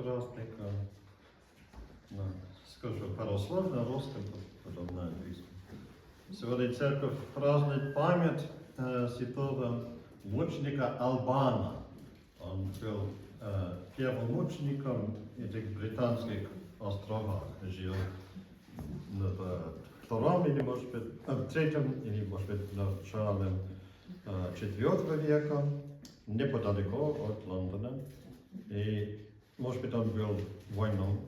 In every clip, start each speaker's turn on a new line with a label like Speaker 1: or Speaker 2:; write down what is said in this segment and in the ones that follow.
Speaker 1: праздника. Скажу пару слов на русском, потом на английском. Сегодня церковь празднует память святого мученика Албана. Он был первым мучеником этих британских островах. Жил на втором или, может быть, третьем, или, может быть, начале IV века, неподалеку от Лондона. И, может быть, он был воином.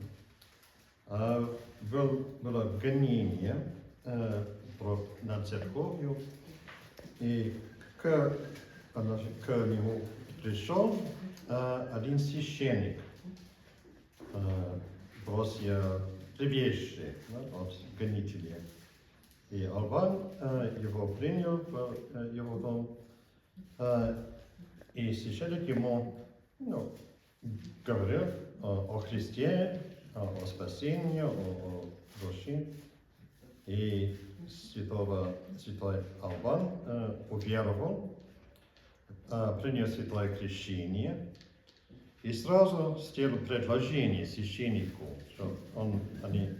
Speaker 1: Было гонение над церковью, и к нему пришел один священник, прося прибежище от гонителей. И Албан его принял в его дом, и священник ему говорил о Христе, о спасении, о душе. И святой Албан уверовал, принял святое крещение и сразу сделал предложение священнику, что они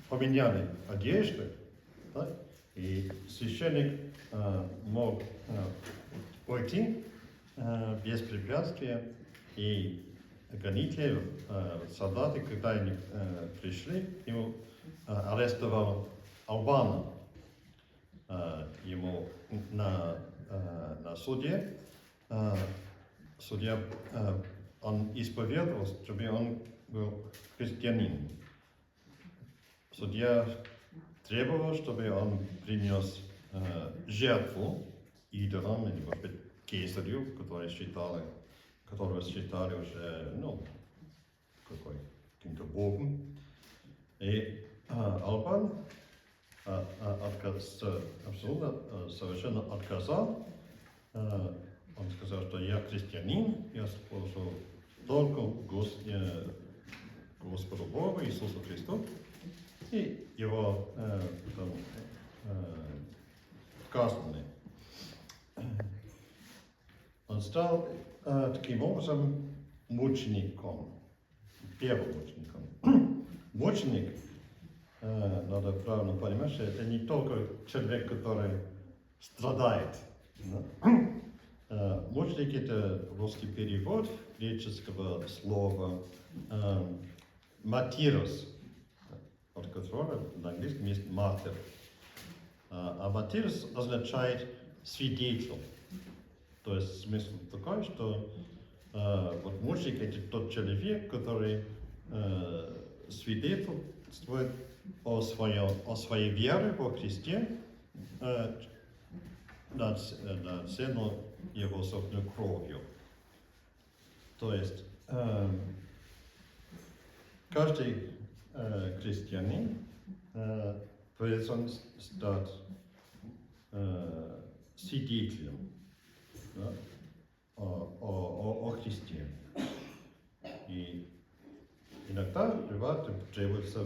Speaker 1: поменяли одежды, да? И священник мог уйти без препятствия, и гонители, солдаты, когда они пришли, ему арестовал Албана. Ему на суде, судья, он исповедовал, чтобы он был христианин. Судья требовал, чтобы он принес жертву идолам, или, может быть, кесарю, которого считали уже, каким-то богом. И Албан абсолютно совершенно отказал. Он сказал, что я христианин, я служу только Господу Богу, Иисусу Христу. И его казнили. Он стал таким образом мучеником, первым мучеником. Мученик, надо правильно понимать, что это не только человек, который страдает. Мученик — это русский перевод греческого слова «матирос», от которого на английском есть «матер». А «матирос» означает «свидетель». То есть смысл такой, что вот мученик — это тот человек, который свидетельствует о своей вере во Христе на цену его собственной кровью. То есть каждый христианин призван стать свидетелем, да, о Христе. И иногда бывает, требуется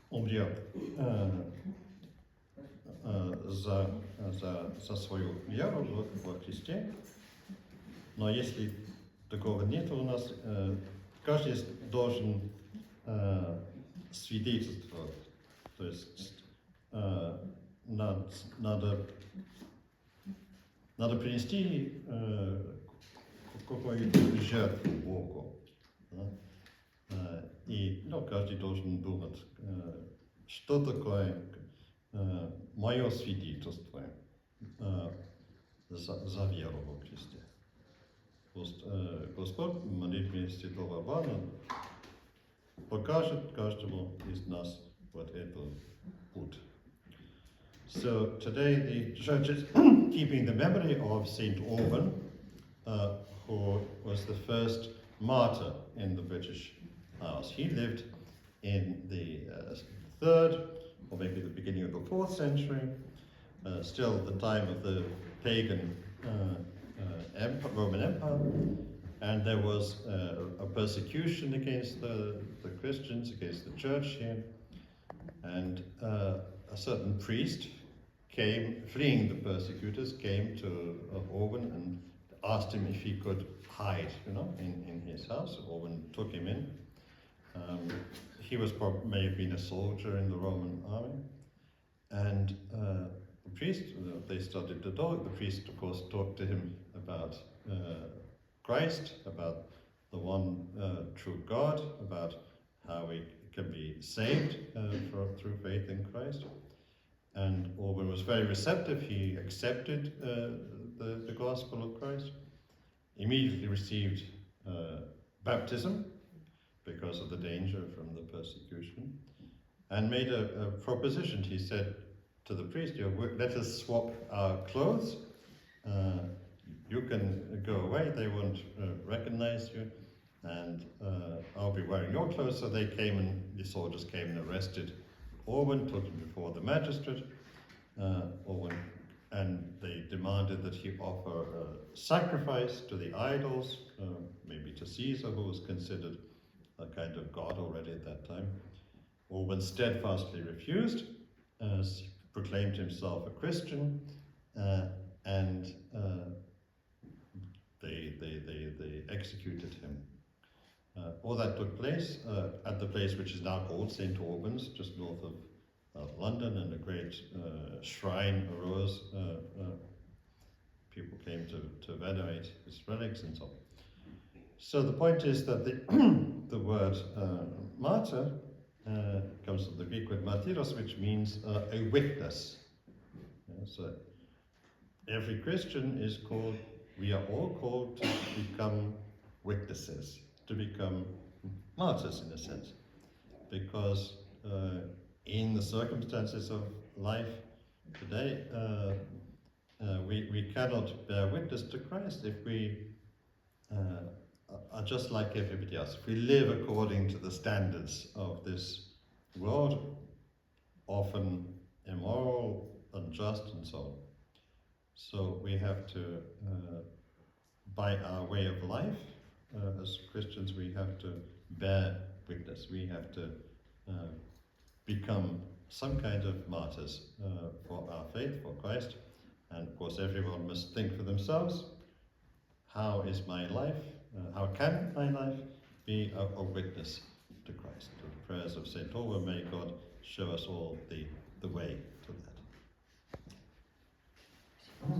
Speaker 1: умереть за свою веру во Христе. Но если такого нет у нас, каждый должен свидетельствовать. То есть надо принести какую-то жертву Богу. Да? И каждый должен думать, что такое мое свидетельство за веру во Христе. Господь в молитве святого Албана покажет каждому из нас вот этот путь. So today the church is keeping the memory of St Alban, who was the first martyr in the British Isles. He lived in the 3rd or maybe the beginning of the 4th century, still the time of the pagan Roman Empire, and there was a persecution against the Christians, against the church here, and a certain priest fleeing the persecutors, came to Alban and asked him if he could hide, in his house, or when took him in. He may have been a soldier in the Roman army, and the priest, they studied the dog. The priest, of course, talked to him about Christ, about the one true God, about how we can be saved through faith in Christ. And Alban was very receptive. He accepted the gospel of Christ, immediately received baptism because of the danger from the persecution, and made a proposition. He said to the priest, let us swap our clothes. You can go away, they won't recognize you, and I'll be wearing your clothes. So they came, and the soldiers came and arrested Alban, took him before the magistrate, and they demanded that he offer a sacrifice to the idols, maybe to Caesar, who was considered a kind of god already at that time. Alban steadfastly refused, proclaimed himself a Christian, and they executed him. All that took place at the place which is now called St Albans, just north of London, and a great shrine arose. People came to venerate his relics and so on. So the point is that the word martyr comes from the Greek word martyros, which means a witness. So every Christian is called, we are all called to become witnesses, to become martyrs in a sense, because in the circumstances of life today, we cannot bear witness to Christ if we are just like everybody else. If we live according to the standards of this world, often immoral, unjust, and so on. So we have to, by our way of life, as Christians, we have to bear witness. We have to become some kind of martyrs for our faith, for Christ. And of course, everyone must think for themselves. How is my life? How can my life be a witness to Christ? To the prayers of St Alban, may God show us all the way to that.